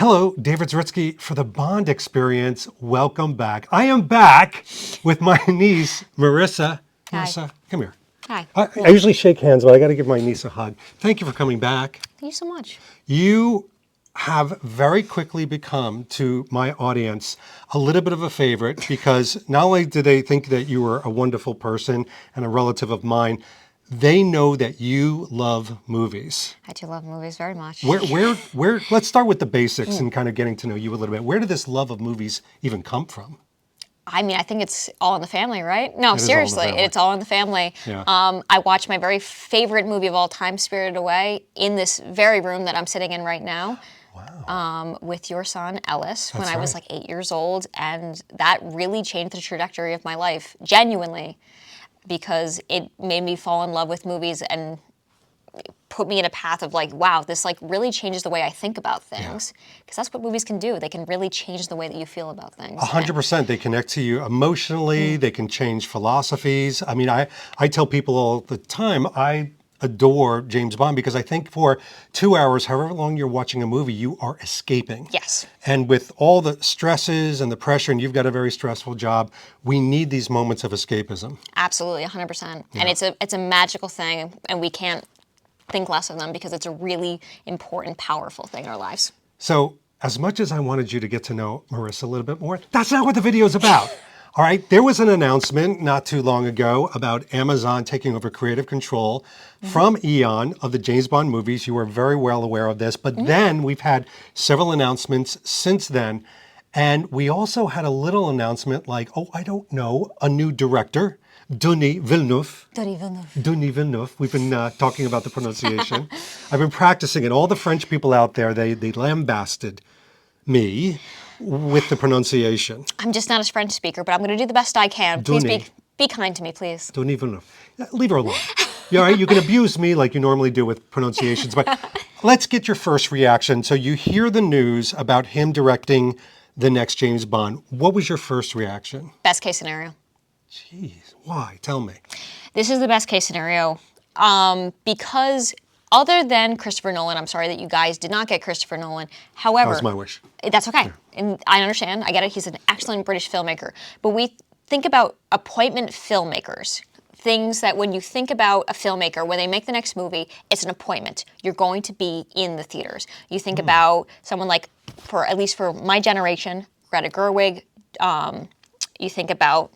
Hello, David Zaritsky for the Bond Experience. Welcome back. I am back with my niece, Marissa. Hi. Marissa, come here. Hi. I usually shake hands, but I got to give my niece a hug. Thank you for coming back. Thank you so much. You have very quickly become, to my audience, a little bit of a favorite because not only do they think that you are a wonderful person and a relative of mine, they know that you love movies. I do love movies very much. Where, let's start with the basics and kind of getting to know you a little bit. Where did this love of movies even come from? I mean, I think it's all in the family, right? No, It is all in the seriously, family. it's all in the family. Yeah. I watched my very favorite movie of all time, Spirited Away, in this very room that I'm sitting in right now. Wow. With your son, Ellis, when That's I was right. like 8 years old. And that really changed the trajectory of my life, genuinely, because it made me fall in love with movies and put me in a path of like, wow, this like really changes the way I think about things. Because that's what movies can do. They can really change the way that you feel about things. 100%. They connect to you emotionally. They can change philosophies. I mean, I tell people all the time, I adore James Bond because I think for 2 hours, however long you're watching a movie, you are escaping. Yes. And with all the stresses and the pressure, and you've got a very stressful job, we need these moments of escapism. Absolutely, 100%. And it's a magical thing, and we can't think less of them because it's a really important, powerful thing in our lives. So as much as I wanted you to get to know Marissa a little bit more, that's not what the video is about. All right, there was an announcement not too long ago about Amazon taking over creative control from Eon of the James Bond movies. You were very well aware of this, but then we've had several announcements since then. And we also had a little announcement like, oh, I don't know, a new director, Denis Villeneuve. Denis Villeneuve. Denis Villeneuve. We've been talking about the pronunciation. I've been practicing it. All the French people out there, they lambasted me with the pronunciation. I'm just not a French speaker, but I'm going to do the best I can. Please be kind to me, please. Denis Villeneuve. Leave her alone. You all right? You can abuse me like you normally do with pronunciations, but let's get your first reaction. So you hear the news about him directing the next James Bond. What was your first reaction? Best case scenario. Jeez, why? Tell me. This is the best case scenario because other than Christopher Nolan, I'm sorry that you guys did not get Christopher Nolan. However, That was my wish. That's okay. And I understand. I get it. He's an excellent British filmmaker. But we think about appointment filmmakers. Things that when you think about a filmmaker, when they make the next movie, it's an appointment. You're going to be in the theaters. You think about someone like, at least for my generation, Greta Gerwig. You think about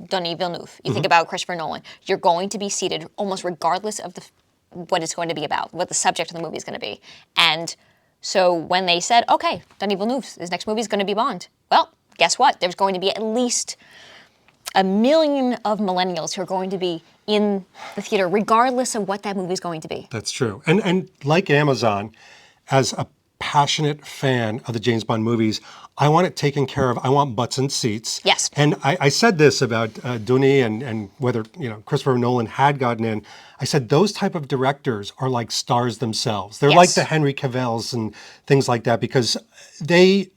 Denis Villeneuve. You think about Christopher Nolan. You're going to be seated almost regardless of what it's going to be about, what the subject of the movie is going to be. And so when they said, okay, Denis Villeneuve, his next movie is going to be Bond. Well, guess what? There's going to be at least 1 million of millennials who are going to be in the theater, regardless of what that movie is going to be. That's true. And like Amazon, as a passionate fan of the James Bond movies, I want it taken care of. I want butts and seats. Yes. And I said this about Denis and whether Christopher Nolan had gotten in. I said those type of directors are like stars themselves. They're like Yes. the Henry Cavills and things like that because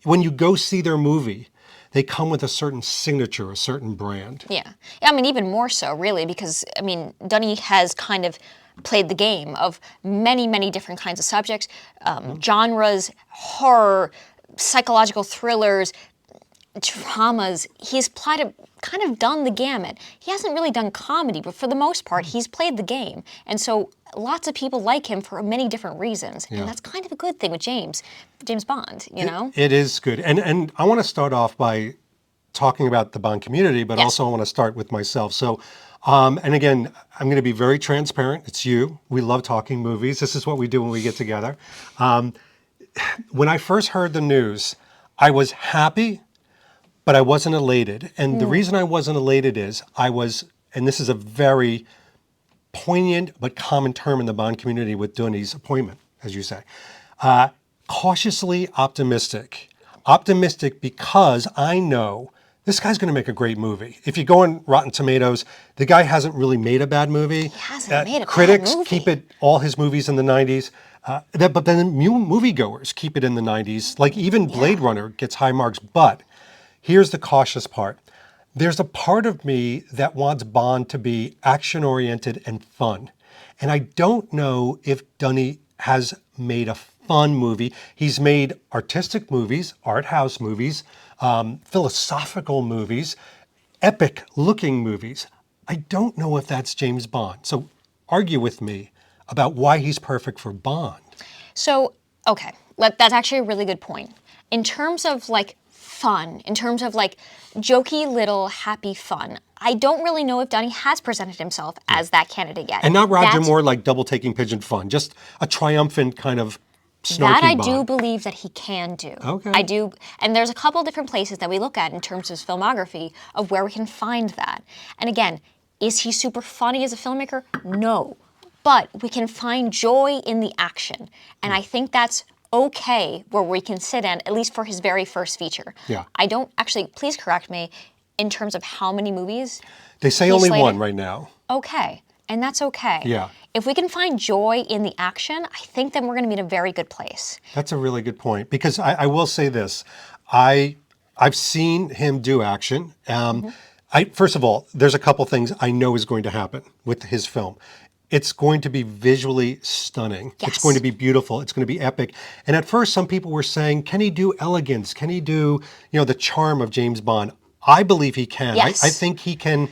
when you go see their movie, they come with a certain signature, a certain brand. Yeah. I mean, even more so, really, because, I mean, Denis has kind of played the game of many, many different kinds of subjects, genres, horror, psychological thrillers, dramas. He's kind of done the gamut. He hasn't really done comedy, but for the most part, he's played the game. And so lots of people like him for many different reasons. Yeah. And that's kind of a good thing with James Bond, you know? It is good. And I want to start off by talking about the Bond community, but Yes. also I want to start with myself. So, and again, I'm going to be very transparent. It's you. We love talking movies. This is what we do when we get together. When I first heard the news, I was happy, but I wasn't elated. And the reason I wasn't elated is and this is a very poignant but common term in the Bond community with Denis' appointment, as you say, cautiously optimistic. Optimistic because I know this guy's going to make a great movie. If you go on Rotten Tomatoes, the guy hasn't really made a bad movie. He hasn't made a Critics bad movie. keep all his movies in the 90s. But then moviegoers keep it in the 90s. Like even Blade Runner gets high marks. But here's the cautious part. There's a part of me that wants Bond to be action-oriented and fun. And I don't know if Denis has made a fun movie. He's made artistic movies, art house movies, philosophical movies, epic looking movies. I don't know if that's James Bond. So argue with me about why he's perfect for Bond. So, okay, that's actually a really good point. In terms of like fun, in terms of like jokey little happy fun, I don't really know if Donnie has presented himself as that candidate yet. And not Roger That's- Moore like double taking pigeon fun, just a triumphant kind of snarky That I Bond. do believe that he can do. Okay. I do, and there's a couple different places that we look at in terms of his filmography of where we can find that. And again, is he super funny as a filmmaker? No. But we can find joy in the action. And I think that's okay where we can sit in, at least for his very first feature. Yeah. I don't actually, please correct me, in terms of how many movies. They say he's only slated. one right now. Okay. And that's okay. Yeah. If we can find joy in the action, I think then we're going to be in a very good place. That's a really good point because I will say this. I've seen him do action. First of all, there's a couple things I know is going to happen with his film. It's going to be visually stunning. Yes. It's going to be beautiful. It's going to be epic. And at first, some people were saying, can he do elegance? Can he do, the charm of James Bond? I believe he can. Yes. I think he can.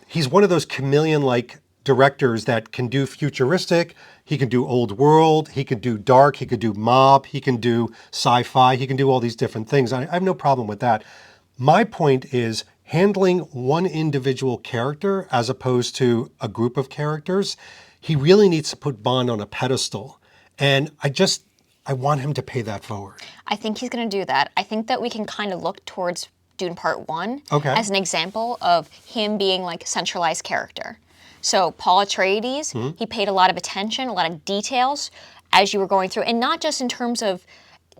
He's one of those chameleon-like directors that can do futuristic. He can do old world. He can do dark. He could do mob. He can do sci-fi. He can do all these different things. I have no problem with that. My point is handling one individual character as opposed to a group of characters. He really needs to put Bond on a pedestal. And I want him to pay that forward. I think he's going to do that. I think that we can kind of look towards Dune Part 1 Okay. as an example of him being like a centralized character. So Paul Atreides, he paid a lot of attention, a lot of details as you were going through, and not just in terms of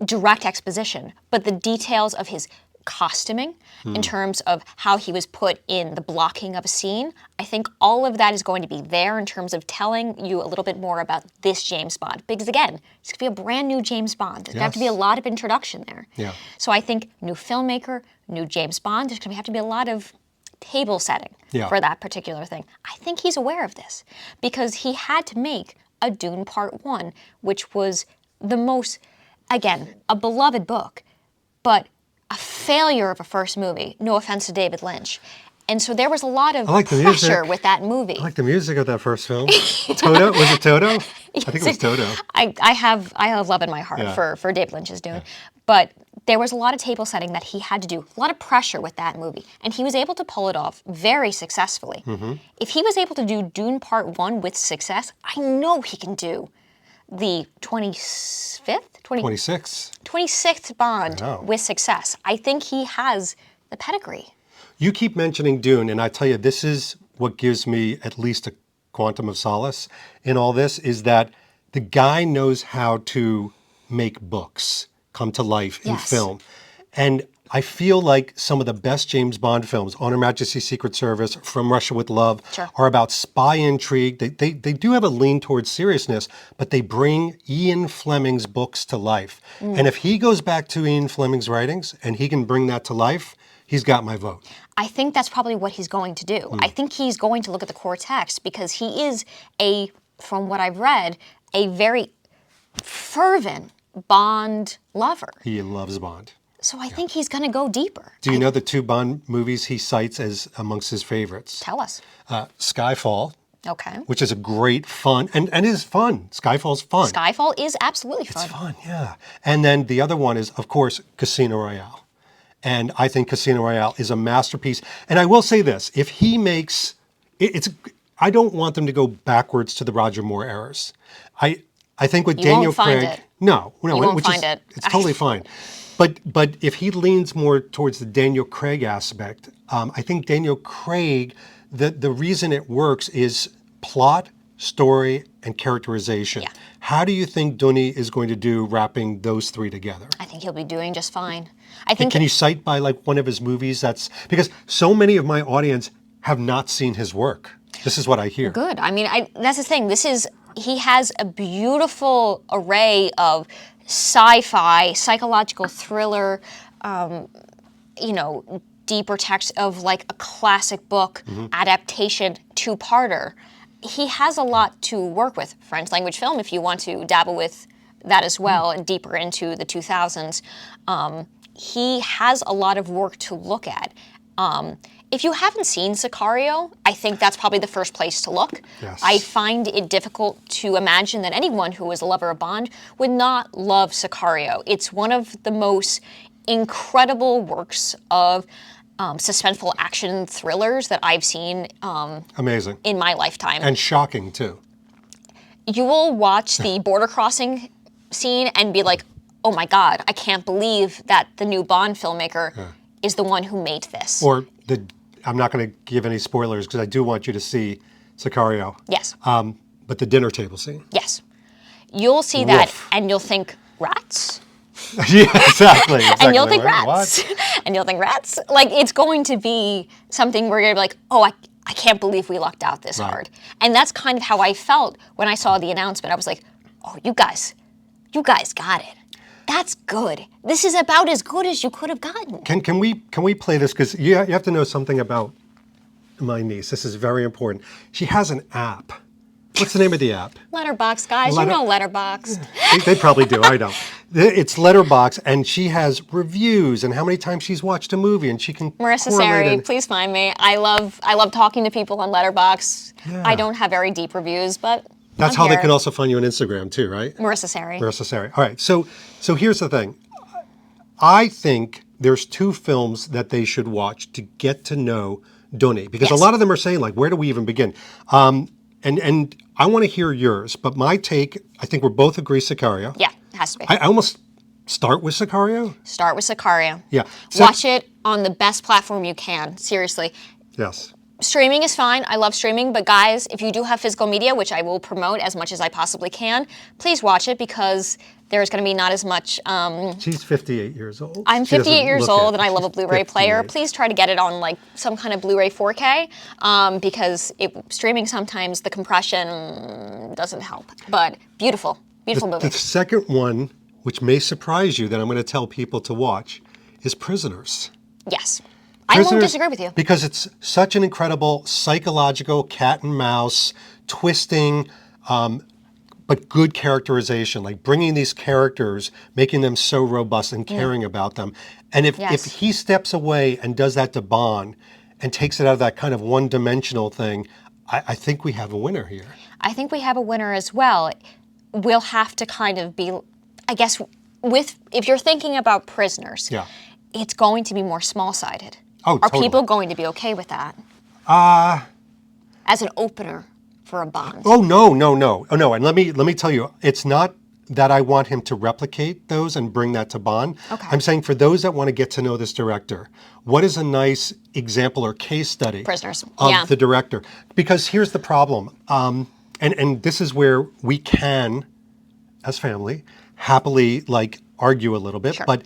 direct exposition, but the details of his costuming, in terms of how he was put in the blocking of a scene. I think all of that is going to be there in terms of telling you a little bit more about this James Bond. Because again, it's going to be a brand new James Bond. There's going to have to be a lot of introduction there. Yeah. So I think new filmmaker, new James Bond, there's going to have to be a lot of table setting Yeah. for that particular thing. I think he's aware of this because he had to make a Dune Part 1, which was the most, again, a beloved book, but a failure of a first movie. No offense to David Lynch. And so there was a lot of like the pressure music. with that movie. I like the music of that first film. Toto? Was it Toto? I think it was Toto. I have love in my heart Yeah. for David Lynch's Dune. But there was a lot of table setting that he had to do, a lot of pressure with that movie. And he was able to pull it off very successfully. If he was able to do Dune Part 1 with success, I know he can do the 26. 26th Bond Wow. with success. I think he has the pedigree. You keep mentioning Dune, and I tell you, this is what gives me at least a quantum of solace in all this, is that the guy knows how to make books come to life in Yes. film. And I feel like some of the best James Bond films, On Her Majesty's Secret Service, From Russia with Love, Sure. are about spy intrigue. They do have a lean towards seriousness, but they bring Ian Fleming's books to life. And if he goes back to Ian Fleming's writings and he can bring that to life, he's got my vote. I think that's probably what he's going to do. I think he's going to look at the core text because he is from what I've read, a very fervent Bond lover. He loves Bond. So I think he's going to go deeper. Do you know the two Bond movies he cites as amongst his favorites? Tell us. Skyfall, Okay. which is a great fun, and is fun. Skyfall's fun. Skyfall is absolutely fun. It's fun, yeah. And then the other one is, of course, Casino Royale. And I think Casino Royale is a masterpiece. And I will say this, if he makes, I don't want them to go backwards to the Roger Moore errors. I think with You Daniel won't find Craig, it. no, You won't which find is, it. it's totally fine. But if he leans more towards the Daniel Craig aspect, I think Daniel Craig, the reason it works is plot, story, and characterization. Yeah. How do you think Denis is going to do wrapping those three together? I think he'll be doing just fine. I think Can you cite by like one of his movies that's, because so many of my audience have not seen his work. This is what I hear. good. I mean, that's the thing. He has a beautiful array of sci-fi, psychological thriller, deeper text of like a classic book adaptation, two-parter. He has a lot to work with. French language film, if you want to dabble with that as well, and deeper into the 2000s. He has a lot of work to look at. If you haven't seen Sicario, I think that's probably the first place to look. Yes. I find it difficult to imagine that anyone who is a lover of Bond would not love Sicario. It's one of the most incredible works of suspenseful action thrillers that I've seen Amazing. in my lifetime. And shocking, too. You will watch the border crossing scene and be like, oh my God, I can't believe that the new Bond filmmaker is the one who made this. Or I'm not going to give any spoilers because I do want you to see Sicario. Yes. But the dinner table scene. Yes. You'll see that Woof. and you'll think, rats? Yeah, exactly. And you'll think Like, rats. what? And you'll think rats. Like, it's going to be something where you're like, oh, I can't believe we lucked out this hard. And that's kind of how I felt when I saw the announcement. I was like, oh, you guys got it. That's good. This is about as good as you could have gotten. Can we play this? Because you have to know something about my niece. This is very important. She has an app. What's the name of the app? Letterbox, guys. You know Letterbox. They probably do. I don't. It's Letterbox, and she has reviews and how many times she's watched a movie, and she can Marissa correlate Sari, and- please find me. I love talking to people on Letterbox. Yeah. I don't have very deep reviews, but That's I'm how they here. can also find you on Instagram too, right? Marissa Sari. Marissa Sari. All right. So here's the thing. I think there's two films that they should watch to get to know Denis, because a Yes. lot of them are saying like, where do we even begin? And I want to hear yours, but my take, I think we're both agree Sicario. Yeah, it has to be. I almost start with Sicario. Start with Sicario. Yeah. Watch it on the best platform you can. Seriously. Yes. Streaming is fine. I love streaming, but guys, if you do have physical media, which I will promote as much as I possibly can, please watch it because there's going to be not as much. She's 58 years old. I'm She doesn't 58 years look old it. and I love a She's Blu-ray player. 58. Please try to get it on like some kind of Blu-ray 4K because streaming sometimes the compression doesn't help. But beautiful, beautiful movie. The second one, which may surprise you that I'm going to tell people to watch, is Prisoners. Yes. I won't Prisoners, disagree with you. Because it's such an incredible psychological cat and mouse, twisting, but good characterization, like bringing these characters, making them so robust and caring about them. And if Yes. he steps away and does that to Bond and takes it out of that kind of one-dimensional thing, I think we have a winner here. I think we have a winner as well. We'll have to kind of be, I guess, if you're thinking about Prisoners, Yeah. it's going to be more small-sided. Oh, Are totally. people going to be okay with that? As an opener for a Bond. Oh, no. Oh, no. And let me tell you, it's not that I want him to replicate those and bring that to Bond. Okay. I'm saying for those that want to get to know this director, what is a nice example or case study Prisoners. of Yeah. the director? Because here's the problem, and this is where we can, as family, happily like argue a little bit, Sure. but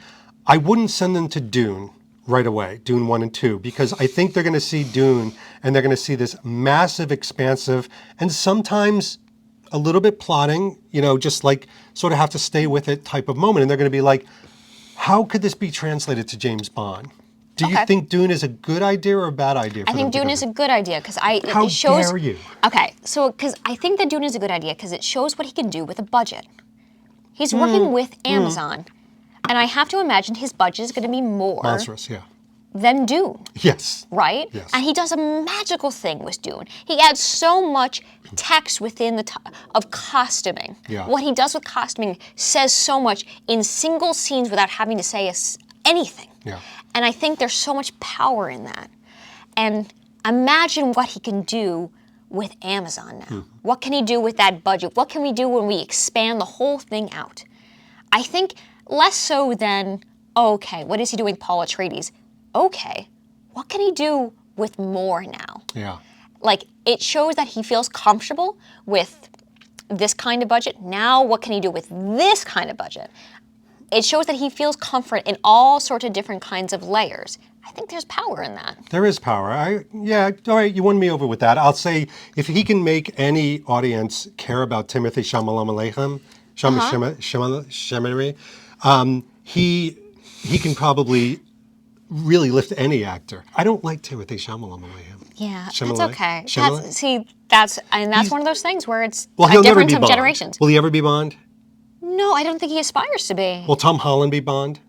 I wouldn't send them to Dune right away, Dune 1 and 2, because I think they're going to see Dune and they're going to see this massive, expansive, and sometimes a little bit plotting, just like sort of have to stay with it type of moment. And they're going to be like, how could this be translated to James Bond? Do you Okay. think Dune is a good idea or a bad idea? I think Dune is a good idea because How it shows. dare you? Okay, so because I think that Dune is a good idea because it shows what he can do with a budget. He's working with Amazon, and I have to imagine his budget is going to be more Monstrous, yeah. than Dune, Yes. right? Yes. And he does a magical thing with Dune. He adds so much text within of costuming. Yeah. What he does with costuming says so much in single scenes without having to say anything. Yeah. And I think there's so much power in that. And imagine what he can do with Amazon now. What can he do with that budget? What can we do when we expand the whole thing out? I think less so than, okay, what is he doing with Paul Atreides? Okay, what can he do with more now? Yeah. Like, it shows that he feels comfortable with this kind of budget. Now, what can he do with this kind of budget? It shows that he feels comfort in all sorts of different kinds of layers. I think there's power in that. There is power. All right, you won me over with that. I'll say if he can make any audience care about Timothy Chalamet, he can probably really lift any actor. I don't like Timothy Chalamet. Yeah, that's Chalamet? okay. Chalamet? That's one of those things where it's Well, he'll never difference be of Bond. generations. Will he ever be Bond? No, I don't think he aspires to be. Will Tom Holland be Bond?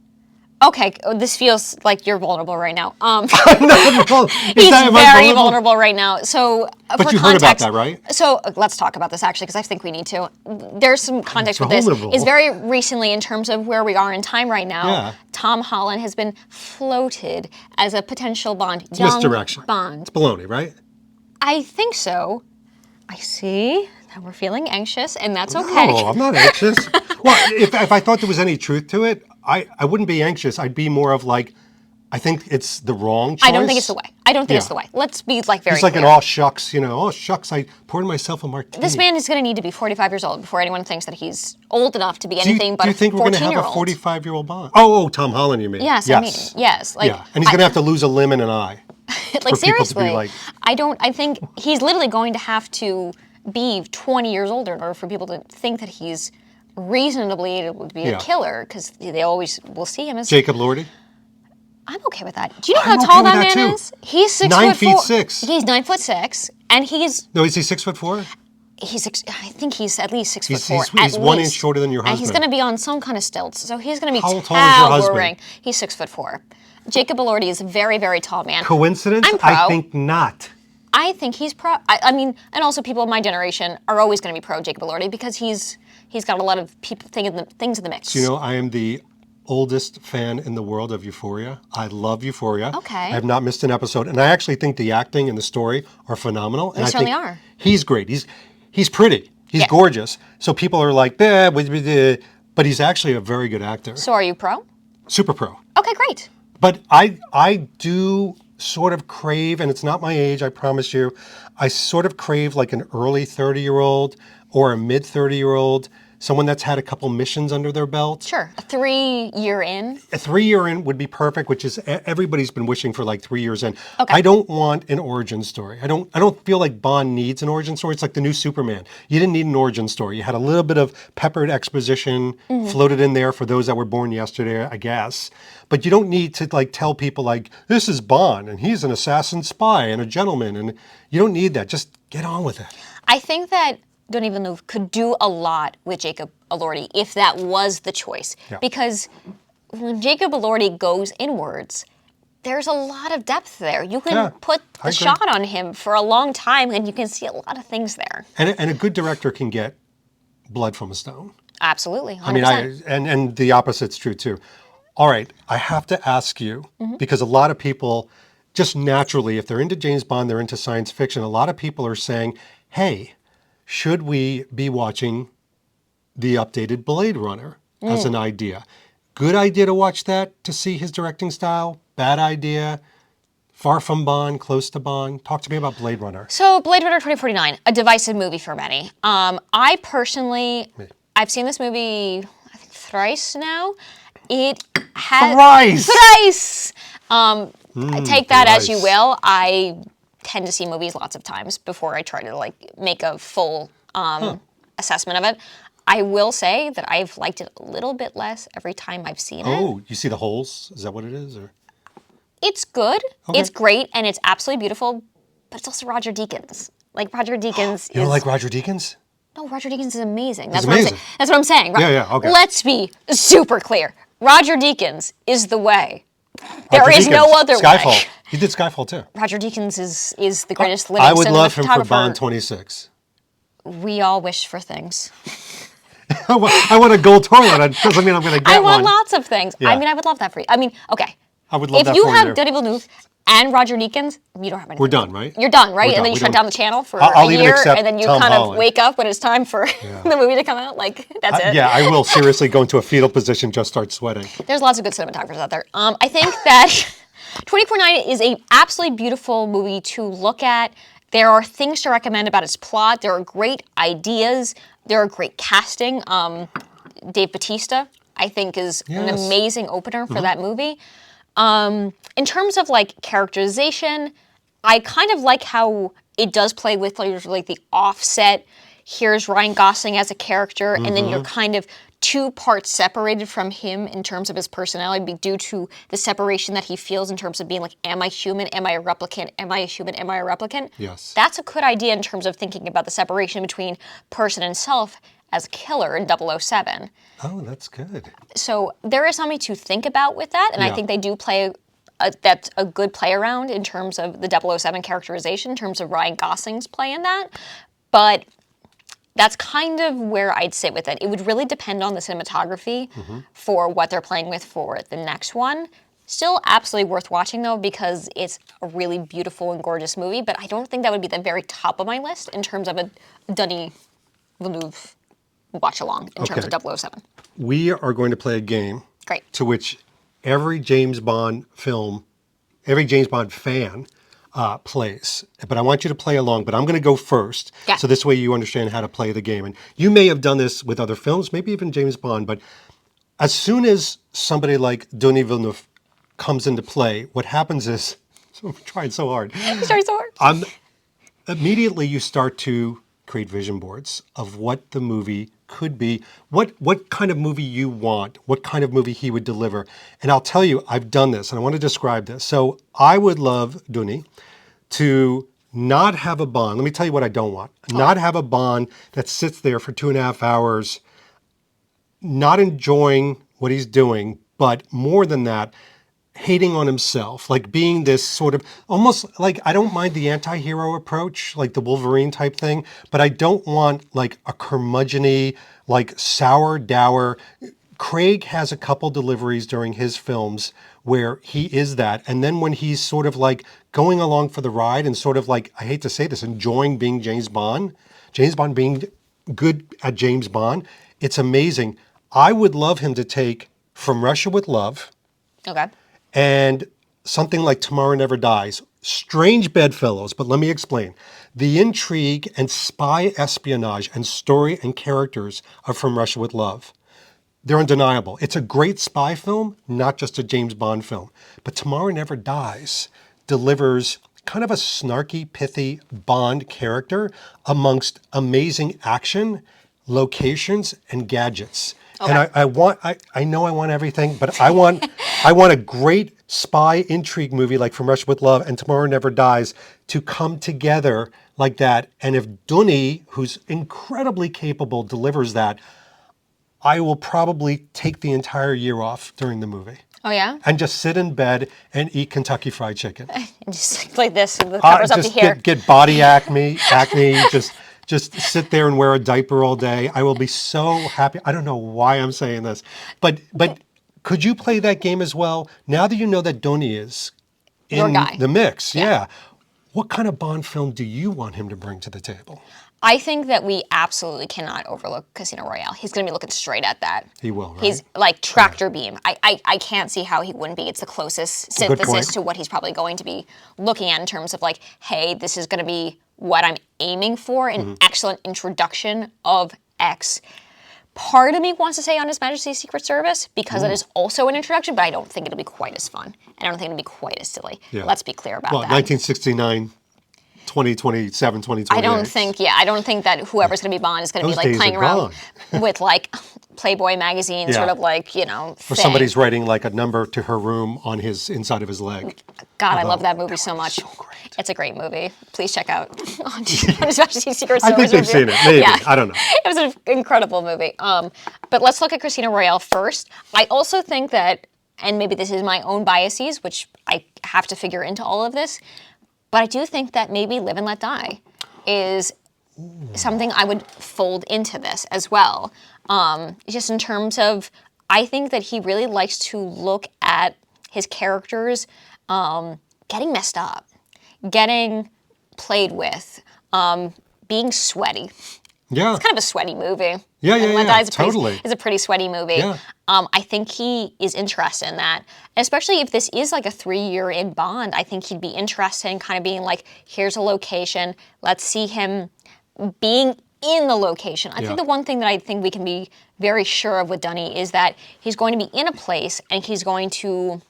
Okay, this feels like you're vulnerable right now. Am He's I very vulnerable right now. So, But for you heard about that, right? So let's talk about this actually, because I think we need to. There's some context with this. vulnerable. Is very recently, in terms of where we are in time right now. Yeah. Tom Holland has been floated as a potential Bond, It's young misdirection. Bond. It's baloney, right? I think so. I see that we're feeling anxious, and that's okay. No, I'm not anxious. Well, if I thought there was any truth to it, I wouldn't be anxious. I'd be more of like, I think it's the wrong choice. I don't think it's the way. I don't think it's Yeah. the way. Let's be like very He's like clear. an oh shucks, oh shucks, I poured myself a martini. This man is going to need to be 45 years old before anyone thinks that he's old enough to be anything but do you think a we're going to have a 14-year-old. 45-year-old Bond? Oh, Tom Holland, you mean? Yes, I mean, yes. Like, yeah, and he's going to have to lose a limb and an eye. like for people to be seriously, like- I think he's literally going to have to be 20 years older in order for people to think that he's reasonably able to be a Yeah. killer, because they always will see him as. Jacob Lordy? I'm okay with that. Do you know I'm how okay tall with that that, man too. is? He's 6 9 foot feet 4. 6. He's 9'6", and he's No, is he 6'4"? I think he's at least 6'4". He's at 1 inch least. shorter than your And he's husband. going to be on some kind of stilts, so he's going to be How tall is your husband? towering. He's 6'4". Jacob Elordi is a very, very tall man. Coincidence? I'm pro. I think not. I think he's pro. I mean, and also people of my generation are always going to be pro Jacob Elordi because he's got a lot of people things in the mix. You know, I am the oldest fan in the world of Euphoria. I love Euphoria. Okay. I have not missed an episode, and I actually think the acting and the story are phenomenal. And I certainly think are. He's great. He's pretty. He's Yeah. gorgeous. So people are like, but he's actually a very good actor. So are you pro? Super pro. Okay, great. But I do sort of crave, and it's not my age, I promise you, I sort of crave like an early 30-year-old or a mid 30-year-old, someone that's had a couple missions under their belt. Sure. A 3-year in. A 3-year in would be perfect, which is everybody's been wishing for like 3 years in. Okay. I don't want an origin story. I don't feel like Bond needs an origin story. It's like the new Superman. You didn't need an origin story. You had a little bit of peppered exposition floated in there for those that were born yesterday, I guess. But you don't need to like tell people like, this is Bond and he's an assassin spy and a gentleman, and you don't need that. Just get on with it. I think that Denis Villeneuve could do a lot with Jacob Elordi if that was the choice. Yeah. Because when Jacob Elordi goes inwards, there's a lot of depth there. You can Yeah, put I the agree. shot on him for a long time and you can see a lot of things there. And a good director can get blood from a stone. Absolutely, 100%. I mean, and the opposite's true too. All right, I have to ask you, because a lot of people, just naturally, if they're into James Bond, they're into science fiction, a lot of people are saying, hey, should we be watching the updated Blade Runner as an idea? Good idea to watch that, to see his directing style? Bad idea? Far from Bond, close to Bond? Talk to me about Blade Runner. So Blade Runner 2049, a divisive movie for many. I personally, I've seen this movie, I think thrice now. It has thrice. I take that as you thrice. will. I tend to see movies lots of times before I try to like make a full assessment of it. I will say that I've liked it a little bit less every time I've seen it. Oh, you see the holes? Is that what it is? Or? It's good. Okay. It's great, and it's absolutely beautiful. But it's also Roger Deakins. Like Roger Deakins You is don't like Roger Deakins? No, Roger Deakins is amazing. That's He's what I'm amazing. saying. That's what I'm saying. Yeah, okay. Let's be super clear. Roger Deakins is the way. There Roger is no Deakins, other Skyfall. way. He did Skyfall too. Roger Deakins is the greatest living I would love him for cinematographer. Bond 26. We all wish for things. I want a gold toilet. That doesn't mean I'm going to get I want one. lots of things. Yeah. I mean, I would love that for you. I mean, okay. I would love if that you for have you. Denis Villeneuve and Roger Deakins, you don't have anything. We're done, right? You're done, right? We're And done. then you We shut don't- down the channel for I'll a even year, accept and then you Tom kind Holland. of wake up when it's time for the movie to come out. Like, that's it. Yeah, I will seriously go into a fetal position, just start sweating. There's lots of good cinematographers out there. I think that 24/9 is a absolutely beautiful movie to look at. There are things to recommend about its plot. There are great ideas. There are great casting. Dave Bautista, I think, is an Yes. amazing opener for that movie. In terms of like characterization, I kind of like how it does play with like the offset. Here's Ryan Gosling as a character, and then you're kind of 2 parts separated from him in terms of his personality due to the separation that he feels in terms of being like, am I human? Am I a replicant? Am I a human? Am I a replicant? Yes. That's a good idea in terms of thinking about the separation between person and self as killer in 007. Oh, that's good. So there is something to think about with that, and I Yeah. think they do play that's a good play around in terms of the 007 characterization, in terms of Ryan Gosling's play in that. But that's kind of where I'd sit with it. It would really depend on the cinematography for what they're playing with for the next one. Still absolutely worth watching though, because it's a really beautiful and gorgeous movie, but I don't think that would be the very top of my list in terms of a Denis Villeneuve watch along in terms Okay. of 007. We are going to play a game Great. to which every James Bond film, every James Bond fan plays. But I want you to play along, but I'm going to go first. Yeah. So this way you understand how to play the game. And you may have done this with other films, maybe even James Bond, but as soon as somebody like Denis Villeneuve comes into play, what happens is, I'm trying so hard. Sorry, so hard. Immediately you start to create vision boards of what the movie could be, what kind of movie you want, what kind of movie he would deliver. And I'll tell you, I've done this and I want to describe this. So I would love Denis to not have a Bond. Let me tell you what I don't want. Not have a Bond that sits there for 2.5 hours, not enjoying what he's doing, but more than that, hating on himself, like being this sort of almost like, I don't mind the anti-hero approach, like the Wolverine type thing, but I don't want like a curmudgeon-y, like sour, dour. Craig has a couple deliveries during his films where he is that. And then when he's sort of like going along for the ride and sort of like, I hate to say this, enjoying being James Bond being good at James Bond, it's amazing. I would love him to take From Russia with Love, Okay. and something like Tomorrow Never Dies. Strange bedfellows, but let me explain. The intrigue and spy espionage and story and characters of From Russia with Love, they're undeniable. It's a great spy film, not just a James Bond film. But Tomorrow Never Dies delivers kind of a snarky, pithy Bond character amongst amazing action, locations, and gadgets. Okay. And I know I want everything, but I want a great spy intrigue movie like From Russia with Love and Tomorrow Never Dies to come together like that. And if Denis, who's incredibly capable, delivers that, I will probably take the entire year off during the movie Oh yeah? and just sit in bed and eat Kentucky Fried Chicken. And just like this, the covers up to Just here. get body acne, just sit there and wear a diaper all day. I will be so happy. I don't know why I'm saying this, but could you play that game as well? Now that you know that Denis is Your in guy. the mix, yeah. What kind of Bond film do you want him to bring to the table? I think that we absolutely cannot overlook Casino Royale. He's going to be looking straight at that. He will, right? He's like tractor beam. I can't see how he wouldn't be. It's the closest a good synthesis point. to what he's probably going to be looking at in terms of like, hey, this is going to be what I'm aiming for, an excellent introduction of X. Part of me wants to say on His Majesty's Secret Service because it is also an introduction, but I don't think it'll be quite as fun. I don't think it'll be quite as silly. Yeah. Let's be clear about Well, that. 1969, 2027, 2028. I don't think that whoever's going to be Bond is going to be Those like days playing are around with like Playboy magazine, sort Yeah. of like, you know, Or thing. somebody's writing like a number to her room on his inside of his leg. God, I love that movie so much. So great. It's a great movie. Please check out on His Majesty's Secret I Service. think they've review. seen it. Maybe. Yeah. I don't know. It was an incredible movie. But let's look at Casino Royale first. I also think that, and maybe this is my own biases, which I have to figure into all of this, but I do think that maybe Live and Let Die is something I would fold into this as well. Just in terms of, I think that he really likes to look at his characters getting messed up, getting played with, being sweaty. Yeah. It's kind of a sweaty movie. Yeah, And Let Die is totally. is a pretty sweaty movie. Yeah. I think he is interested in that, especially if this is like a 3-year in Bond. I think he'd be interested in kind of being like, here's a location. Let's see him being in the location. I Yeah. think the one thing that I think we can be very sure of with Denis is that he's going to be in a place and he's going to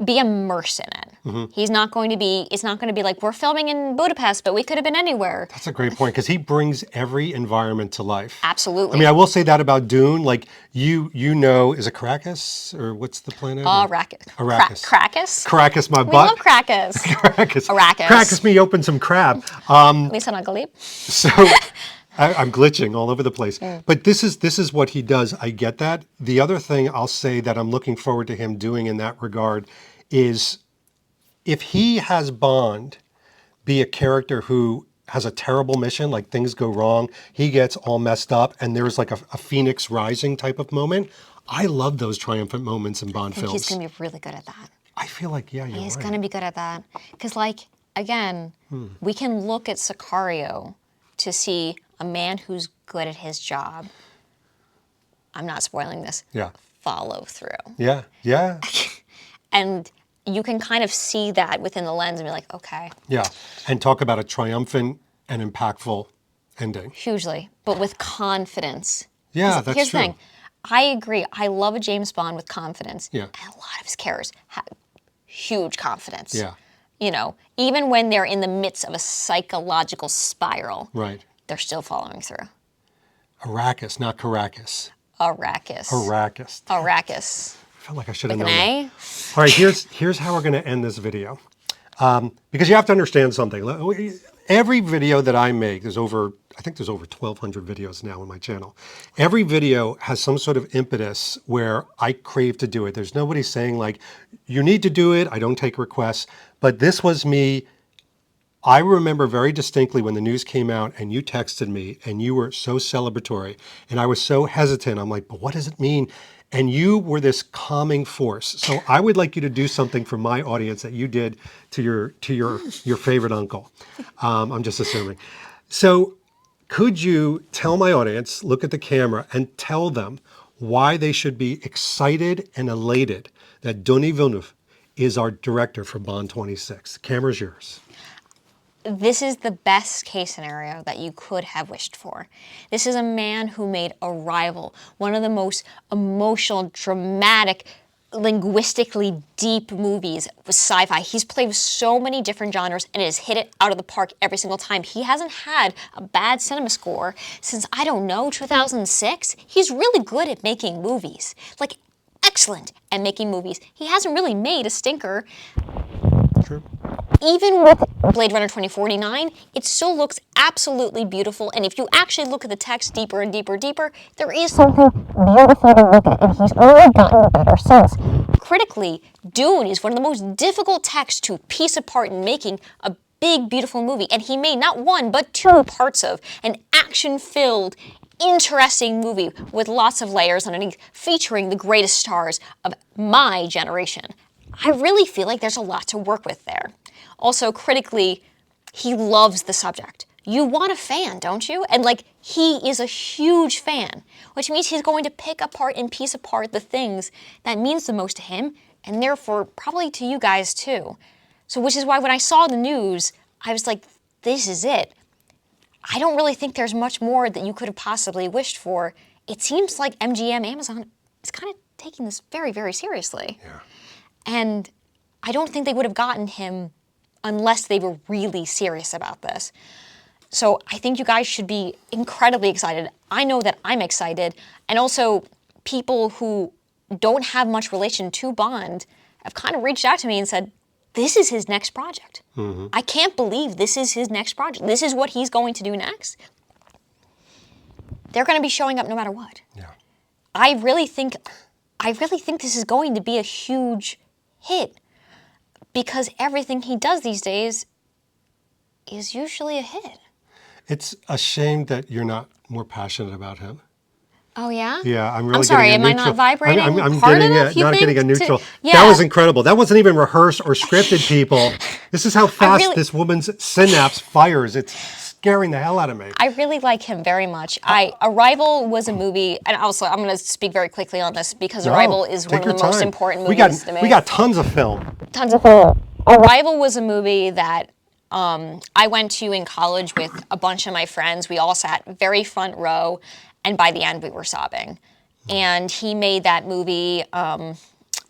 be immersed in it. Mm-hmm. He's not going to be, it's not going to be like, we're filming in Budapest, but we could have been anywhere. That's a great point because he brings every environment to life. Absolutely. I mean, I will say that about Dune. Like you know, is it Caracas or what's the planet? Arrakis. Arrakis. Crackus? Caracas, my We butt. love Crackus. Caracas. Arrakis. Crackas me open some crab. Lisa Nagalib. So I'm glitching all over the place. But this is what he does. I get that. The other thing I'll say that I'm looking forward to him doing in that regard is if he has Bond be a character who has a terrible mission, like things go wrong, he gets all messed up, and there's like a phoenix rising type of moment. I love those triumphant moments in Bond I think he's films. going to be really good at that. I feel like, yeah, you're He's right. going to be good at that. Because, like, again, we can look at Sicario to see a man who's good at his job. I'm not spoiling this. Yeah. Follow through. Yeah. Yeah. And you can kind of see that within the lens and be like, okay, Yeah. And talk about a triumphant and impactful ending. hugely, but with confidence. Yeah, 'Cause that's here's true. the thing. I agree. I love a James Bond with confidence. Yeah. And a lot of his characters have huge confidence. Yeah. You know, even when they're in the midst of a psychological spiral, Right. they're still following through. Arrakis, not Caracas. Arrakis. Arrakis. Arrakis. I felt like I should have With known an that. A? All right, here's how we're going to end this video. Because you have to understand something. Every video that I make, I think there's over 1,200 videos now on my channel. Every video has some sort of impetus where I crave to do it. There's nobody saying like, you need to do it. I don't take requests. But this was me. I remember very distinctly when the news came out and you texted me and you were so celebratory and I was so hesitant. I'm like, but what does it mean? And you were this calming force. So I would like you to do something for my audience that you did to your favorite uncle. I'm just assuming. So could you tell my audience, look at the camera and tell them why they should be excited and elated that Denis Villeneuve is our director for Bond 26. The camera's yours. This is the best case scenario that you could have wished for. This is a man who made Arrival, one of the most emotional, dramatic, linguistically deep movies with sci-fi. He's played with so many different genres and has hit it out of the park every single time. He hasn't had a bad cinema score since, I don't know, 2006. He's really good at making movies. Like, excellent at making movies. He hasn't really made a stinker. True. Even with Blade Runner 2049, it still looks absolutely beautiful. And if you actually look at the text deeper and deeper, there is something beautiful to look at, and he's only gotten better since. Critically, Dune is one of the most difficult texts to piece apart in making a big, beautiful movie. And he made not one, but two parts of an action-filled, interesting movie with lots of layers underneath, featuring the greatest stars of my generation. I really feel like there's a lot to work with there. Also, critically, he loves the subject. You want a fan, don't you? And like, he is a huge fan, which means he's going to pick apart and piece apart the things that means the most to him, and therefore probably to you guys too. So, which is why when I saw the news, I was like, this is it. I don't really think there's much more that you could have possibly wished for. It seems like MGM Amazon is kind of taking this very, very seriously. Yeah. And I don't think they would have gotten him unless they were really serious about this. So I think you guys should be incredibly excited. I know that I'm excited. And also, people who don't have much relation to Bond have kind of reached out to me and said, this is his next project. Mm-hmm. I can't believe this is his next project. This is what he's going to do next. They're going to be showing up no matter what. Yeah. I really think this is going to be a huge hit, because everything he does these days is usually a hit. It's a shame that you're not more passionate about him. Oh yeah? Yeah, I'm really I'm sorry, getting a am I neutral. not vibrating I'm hard getting enough, you not think, getting a to- neutral. Yeah. That was incredible. That wasn't even rehearsed or scripted, people. This is how fast really- this woman's synapse fires. It's scaring the hell out of me. I really like him very much. Arrival was a movie, and also I'm going to speak very quickly on this because Arrival is one Take of your the most time. important movies to me. We got tons of film. Tons of film. Arrival was a movie that I went to in college with a bunch of my friends. We all sat very front row, and by the end we were sobbing. And he made that movie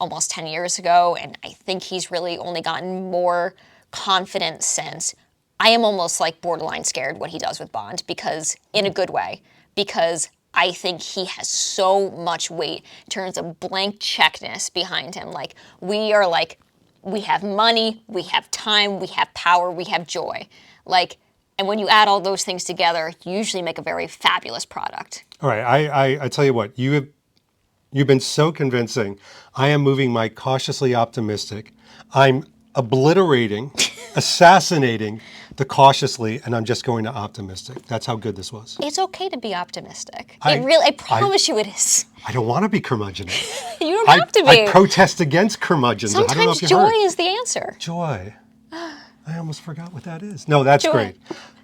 almost 10 years ago, and I think he's really only gotten more confident since. I am almost like borderline scared what he does with Bond, because in a good way, because I think he has so much weight in terms of blank checkness behind him. Like, we have money, we have time, we have power, we have joy. Like, And when you add all those things together, you usually make a very fabulous product. All right, I tell you what, you've been so convincing. I am moving my cautiously optimistic. I'm obliterating, assassinating the cautiously, and I'm just going to optimistic. That's how good this was. It's okay to be optimistic. I I promise you it is. I don't want to be curmudgeon. You don't have to be. I protest against curmudgeons. I don't know Sometimes if you joy heard. is the answer. Joy. I almost forgot what that is. No, that's Joy. great.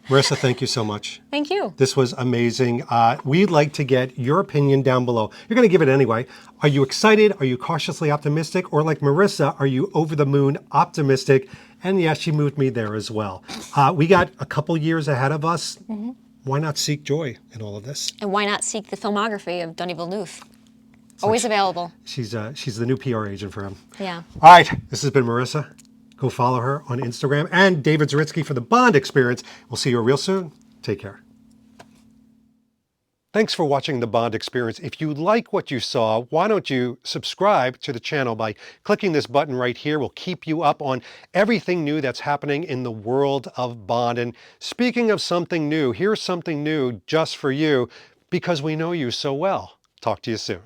Marissa, thank you so much. Thank you. This was amazing. We'd like to get your opinion down below. You're going to give it anyway. Are you excited? Are you cautiously optimistic? Or like Marissa, are you over the moon optimistic? And yes, she moved me there as well. We got a couple years ahead of us. Why not seek joy in all of this? And why not seek the filmography of Denis Villeneuve? Always available. She's the new PR agent for him. Yeah. All right, this has been Marissa. Go follow her on Instagram, and David Zaritsky for the Bond Experience. We'll see you real soon. Take care. Thanks for watching the Bond Experience. If you like what you saw, why don't you subscribe to the channel by clicking this button right here. We'll keep you up on everything new that's happening in the world of Bond. And speaking of something new, here's something new just for you because we know you so well. Talk to you soon.